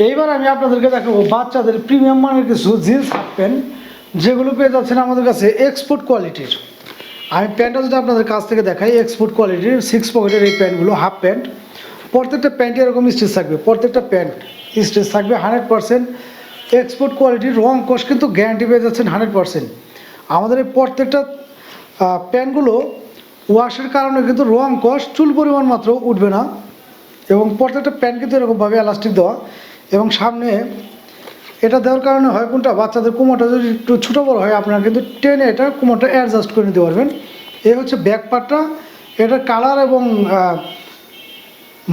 এইবার আমি আপনাদেরকে দেখাবো বাচ্চাদের প্রিমিয়াম মানের কিছু জিন্স হাফ প্যান্ট, যেগুলো পেয়ে যাচ্ছেন আমাদের কাছে এক্সপোর্ট কোয়ালিটির। আমি প্যান্টটা যদি আপনাদের কাছ থেকে দেখাই, এক্সপোর্ট কোয়ালিটির 6 পকেটের এই প্যান্টগুলো হাফ প্যান্ট। প্রত্যেকটা প্যান্টে এরকম স্টিচ থাকবে, প্রত্যেকটা প্যান্ট স্টিচ থাকবে 100% এক্সপোর্ট কোয়ালিটির। রং কষ কিন্তু গ্যারান্টি পেয়ে যাচ্ছেন 100%। আমাদের এই প্রত্যেকটা প্যান্টগুলো ওয়াশের কারণে কিন্তু রং কষ চুল পরিমাণ মাত্র উঠবে না, এবং প্রত্যেকটা প্যান্ট কিন্তু এরকমভাবে এলাস্টিক দেওয়া। এবং সামনে এটা দেওয়ার কারণে হয় কোনটা, বাচ্চাদের কোমরটা যদি একটু ছোটো বড়ো হয় আপনারা কিন্তু টেনে এটা কোমরটা অ্যাডজাস্ট করে নিতে পারবেন। এই হচ্ছে ব্যাক পার্টটা। এটার কালার এবং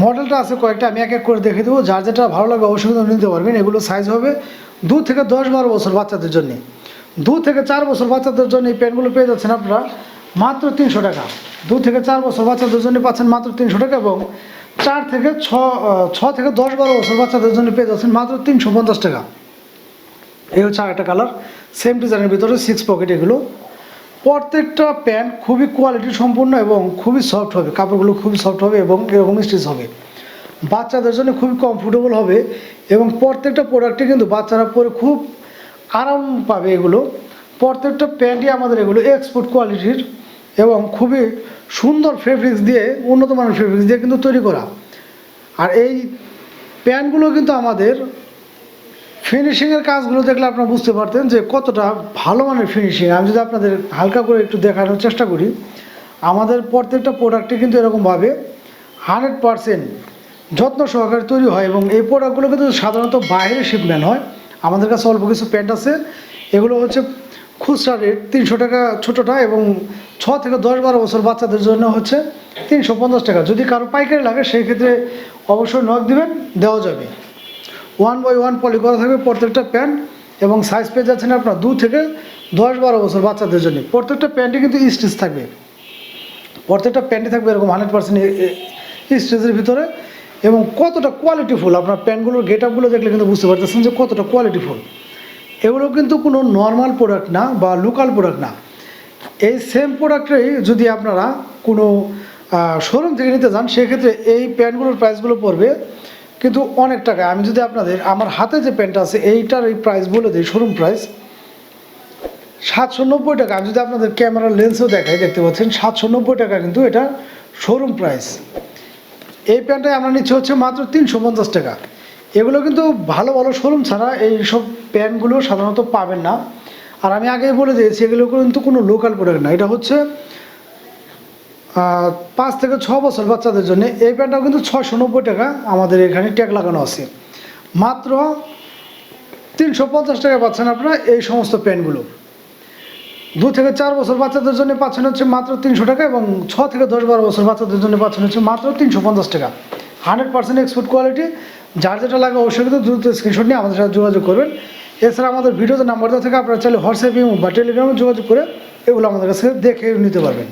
মডেলটা আছে কয়েকটা, আমি এক এক করে দেখে দেবো। যার যেটা ভালো লাগবে অবশ্যই কিন্তু নিতে পারবেন। এগুলো সাইজ হবে 2 থেকে 10-12 বছর বাচ্চাদের জন্য। 2 থেকে 4 বছর বাচ্চাদের জন্য এই প্যান্টগুলো পেয়ে যাচ্ছেন আপনারা মাত্র 300 টাকা। 2 থেকে 4 বছর বাচ্চাদের জন্য পাচ্ছেন মাত্র 300 টাকা, এবং 4 থেকে 6 থেকে 10-12 বছর বাচ্চাদের জন্য পেয়ে যাচ্ছেন মাত্র 350 টাকা। এই হচ্ছে আরেকটা কালার, সেম ডিজাইনের ভিতরে 6 পকেট। এগুলো প্রত্যেকটা প্যান্ট খুবই কোয়ালিটি সম্পূর্ণ এবং খুবই সফট হবে, কাপড়গুলো খুবই সফট হবে এবং এরকম স্টিচ হবে। বাচ্চাদের জন্য খুবই কমফোর্টেবল হবে, এবং প্রত্যেকটা প্রোডাক্টে কিন্তু বাচ্চারা পরে খুব আরাম পাবে। এগুলো প্রত্যেকটা প্যান্টই আমাদের এগুলো এক্সপোর্ট কোয়ালিটির, এবং খুবই সুন্দর ফেব্রিক্স দিয়ে, উন্নত মানের ফেব্রিক্স দিয়ে কিন্তু তৈরি করা। আর এই প্যান্টগুলো কিন্তু আমাদের ফিনিশিংয়ের কাজগুলো দেখলে আপনারা বুঝতে পারতেন যে কতটা ভালো মানের ফিনিশিং। আমি যদি আপনাদের হালকা করে একটু দেখানোর চেষ্টা করি, আমাদের প্রত্যেকটা প্রোডাক্টে কিন্তু এরকমভাবে 100% যত্ন সহকারে তৈরি হয়, এবং এই প্রোডাক্টগুলো কিন্তু সাধারণত বাইরে শিপমেন্ট হয়। আমাদের কাছে অল্প কিছু প্যান্ট আছে, এগুলো হচ্ছে খুচরা রেট 300 টাকা ছোটোটা, এবং 6 থেকে 10-12 বছর বাচ্চাদের জন্য হচ্ছে 350 টাকা। যদি কারো পাইকারি লাগে সেই ক্ষেত্রে অবশ্যই নক দিবেন, দেওয়া যাবে। 1/1 পলি করা থাকবে প্রত্যেকটা প্যান্ট, এবং সাইজ পেয়ে যাচ্ছেন আপনার 2 থেকে 10-12 বছর বাচ্চাদের জন্য। প্রত্যেকটা প্যান্টে কিন্তু স্টিচ থাকবে, প্রত্যেকটা প্যান্টে থাকবে এরকম 100% স্টিচের ভিতরে। এবং কতটা কোয়ালিটিফুল, আপনার প্যান্টগুলোর গেট আপগুলো দেখলে কিন্তু বুঝতে পারতেছেন যে কতটা কোয়ালিটিফুল। এগুলো কিন্তু কোনো নর্মাল প্রোডাক্ট না বা লোকাল প্রোডাক্ট না। এই সেম প্রোডাক্টটাই যদি আপনারা কোনো শোরুম থেকে নিতে যান, সেক্ষেত্রে এই প্যান্টগুলোর প্রাইসগুলো পড়বে কিন্তু অনেক টাকা। আমি যদি আপনাদের আমার হাতে যে প্যান্টটা আছে এইটার এই প্রাইস বলে দিই, শোরুম প্রাইস 790 টাকা। আমি যদি আপনাদের ক্যামেরার লেন্সও দেখাই, দেখতে পাচ্ছেন 790 টাকা কিন্তু এটা শোরুম প্রাইস। এই প্যান্টটাই আমরা নিচ্ছি হচ্ছে মাত্র 350 টাকা। এগুলো কিন্তু ভালো ভালো শোরুম ছাড়া এই সব প্যান্টগুলো সাধারণত পাবেন না। আর আমি আগেই বলে দিয়েছি এগুলো কিন্তু কোনো লোকাল প্রোডাক্ট না। এটা হচ্ছে 5 থেকে 6 বছর বাচ্চাদের জন্য। এই প্যান্টটাও কিন্তু 690 টাকা আমাদের এখানে ট্যাগ লাগানো আছে। মাত্র 350 টাকা পাচ্ছেন আপনারা এই সমস্ত প্যান্টগুলো। 2 থেকে 4 বছর বাচ্চাদের জন্য পাচ্ছেন হচ্ছে মাত্র 300 টাকা, এবং 6 থেকে 10-12 বছর বাচ্চাদের জন্য পাচ্ছেন হচ্ছে মাত্র 350 টাকা। 100% এক্সপোর্ট কোয়ালিটি। যার যেটা লাগে অবশ্যই কিন্তু দ্রুত স্ক্রিনশট নিয়ে আমাদের সাথে যোগাযোগ করবেন। এছাড়া আমাদের ভিডিওতে নাম্বার দেওয়া থেকে আপনারা চাইলে হোয়াটসঅ্যাপে বা টেলিগ্রামে যোগাযোগ করে এগুলো আমাদের কাছে দেখে নিতে পারবেন।